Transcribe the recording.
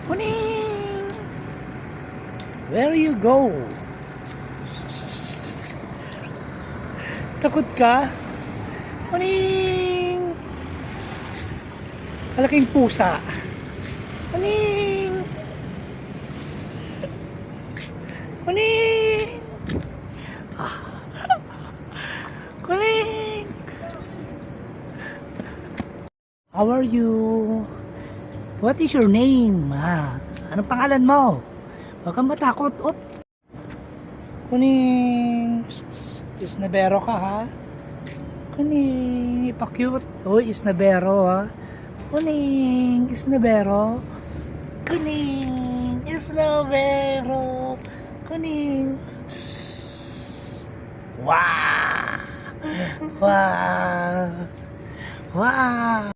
Kuning! Where you go? Takot ka? Kuning! Malaking pusa. Kuning! Kuning! Kuning! How are you? What is your name? Anong pangalan mo? Huwag kang matakot. Op! Kuning! Isnabero ka ha? Kuning! Ipa-cute. Uy, isnabero ha? Kuning! Isnabero? Kuning! Isnabero! Kuning! Wow! Wow! Wow!